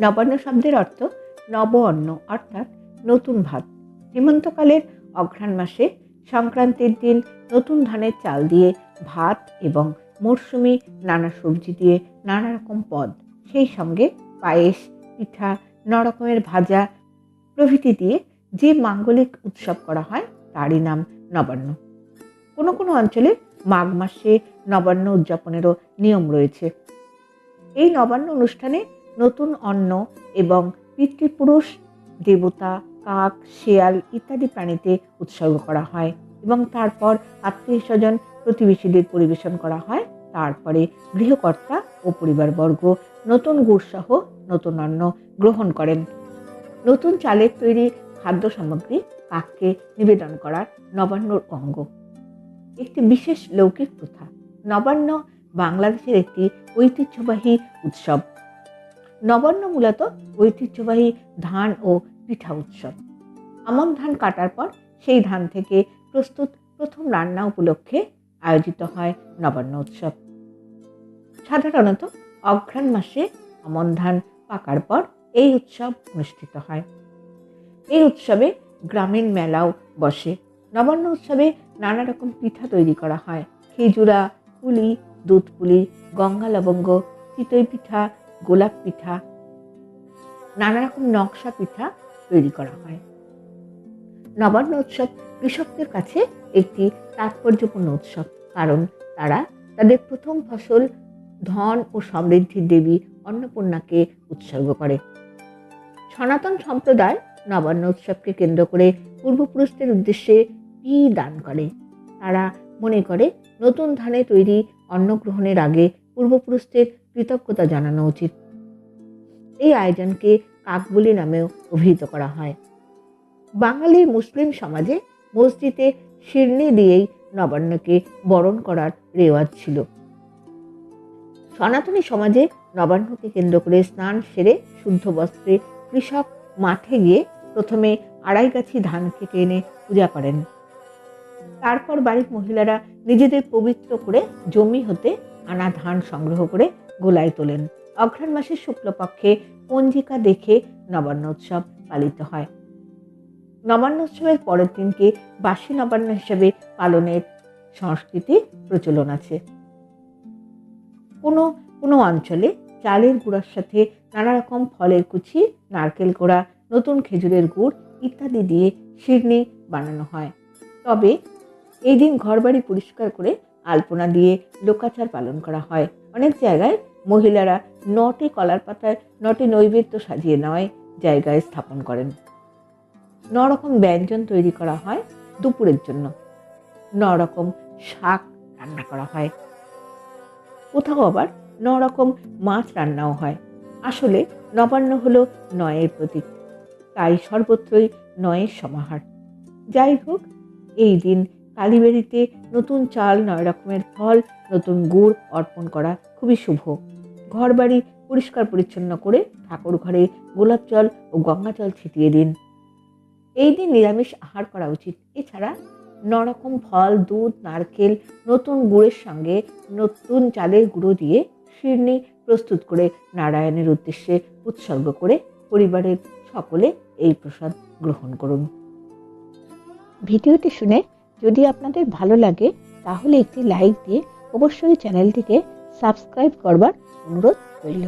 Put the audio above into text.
নবান্ন শব্দের অর্থ নব অন্ন অর্থাৎ নতুন ভাত। হেমন্তকালের অঘ্রাণ মাসে সংক্রান্তির দিন নতুন ধানের চাল দিয়ে ভাত এবং মরশুমি নানা সবজি দিয়ে নানা রকম পদ, সেই সঙ্গে পায়েস, পিঠা, নানা রকমের ভাজা প্রভৃতি দিয়ে যে মাঙ্গলিক উৎসব করা হয় তারই নাম নবান্ন। কোনো কোনো অঞ্চলে মাঘ মাসে নবান্ন উদযাপনেরও নিয়ম রয়েছে। এই নবান্ন অনুষ্ঠানে নতুন অন্ন এবং পিতৃপুরুষ, দেবতা, কাক, শেয়াল ইত্যাদি প্রাণীতে উৎসর্গ করা হয় এবং তারপর আত্মীয় স্বজন প্রতিবেশীদের পরিবেশন করা হয়। তারপরে গৃহকর্তা ও পরিবারবর্গ নতুন গুড়সহ নতুন অন্ন গ্রহণ করেন। নতুন চালের তৈরি খাদ্য সামগ্রী কাককে নিবেদন করার নবান্নর অঙ্গ। একটি বিশেষ লৌকিক প্রথা। নবান্ন বাংলাদেশের একটি ঐতিহ্যবাহী উৎসব। নবান্ন মূলত ঐতিহ্যবাহী ধান ও পিঠা উৎসব। আমন ধান কাটার পর সেই ধান থেকে প্রস্তুত প্রথম রান্না উপলক্ষে আয়োজিত হয় নবান্ন উৎসব। সাধারণত অঘ্রাণ মাসে আমন ধান পাকার পর এই উৎসব অনুষ্ঠিত হয়। এই উৎসবে গ্রামীণ মেলাও বসে। নবান্ন উৎসবে নানা রকম পিঠা তৈরি করা হয়। খেজুরা, পুলি, দুধ পুলি, গঙ্গা লবঙ্গ, চিতই পিঠা, গোলাপ পিঠা, নানা রকম নকশা পিঠা তৈরি করা হয়। নবান্ন উৎসব কৃষকদের কাছে একটি তাৎপর্যপূর্ণ উৎসব, কারণ তারা তাদের প্রথম ফসল ধন ও সমৃদ্ধির দেবী অন্নপূর্ণাকে উৎসর্গ করে। সনাতন সম্প্রদায় নবান্ন উৎসবকে কেন্দ্র করে পূর্বপুরুষদের উদ্দেশ্যে পিঁ দান করে। তারা মনে করে নতুন ধানে তৈরি অন্ন গ্রহণের আগে পূর্বপুরুষদের কৃতজ্ঞতা জানানো উচিত। এই আয়োজনকে কাকবলি নামেও অভিহিত করা হয়। বাঙালির মুসলিম সমাজে মসজিদে শিরনি দিয়েই নবান্নকে বরণ করার রেওয়াজ ছিল। সনাতনী সমাজে নবান্নকে কেন্দ্র করে স্নান সেরে শুদ্ধ বস্ত্রে কৃষক মাঠে গিয়ে প্রথমে 2.5 গাছি ধান কেটে এনে পূজা করেন। তারপর বাড়ির মহিলারা নিজেদের পবিত্র করে জমি হতে আনা ধান সংগ্রহ করে গোলায় তোলেন। অঘ্রাণ মাসের শুক্লপক্ষে পঞ্জিকা দেখে নবান্ন উৎসব পালিত হয়। নবান্ন উৎসবের পরের দিনকে বাসী নবান্ন হিসেবে পালনের সংস্কৃতি প্রচলন আছে। কোনো কোনো অঞ্চলে চালের গুঁড়ার সাথে নানা রকম ফলের কুচি, নারকেল কোড়া, নতুন খেজুরের গুড় ইত্যাদি দিয়ে শিরনি বানানো হয়। তবে এই দিন ঘরবাড়ি পরিষ্কার করে আলপনা দিয়ে লোকাচার পালন করা হয়। অনেক জায়গায় মহিলারা 9টি কলার পাতায় 9টি নৈবেদ্য সাজিয়ে নেওয়ায় জায়গায় স্থাপন করেন। 9 রকম ব্যঞ্জন তৈরি করা হয় দুপুরের জন্য। 9 রকম শাক রান্না করা হয়। কোথাও আবার 9 রকম মাছ রান্নাও হয়। আসলে নবান্ন হলো 9-এর প্রতীক, তাই সর্বত্রই 9-এর সমাহার। যাই হোক, এই দিন কালীবাড়িতে নতুন চাল, 9 রকমের ফল, নতুন গুড় অর্পণ করা খুবই শুভ। ঘরবাড়ি পরিষ্কার পরিচ্ছন্ন করে ঠাকুর ঘরে গোলাপ জল ও গঙ্গা জল ছিটিয়ে দিন। এই দিন নিরামিষ আহার করা উচিত। এছাড়া 9 রকম ফল, দুধ, নারকেল, নতুন গুড়ের সঙ্গে নতুন চালের গুঁড়ো দিয়ে শিরনি প্রস্তুত করে নারায়ণের উদ্দেশ্যে উৎসর্গ করে পরিবারের সকলে এই প্রসাদ গ্রহণ করুন। ভিডিওটি শুনে যদি আপনাদের ভালো লাগে তাহলে একটি লাইক দিয়ে অবশ্যই চ্যানেলটিকে সাবস্ক্রাইব করবার অনুরোধ রইল।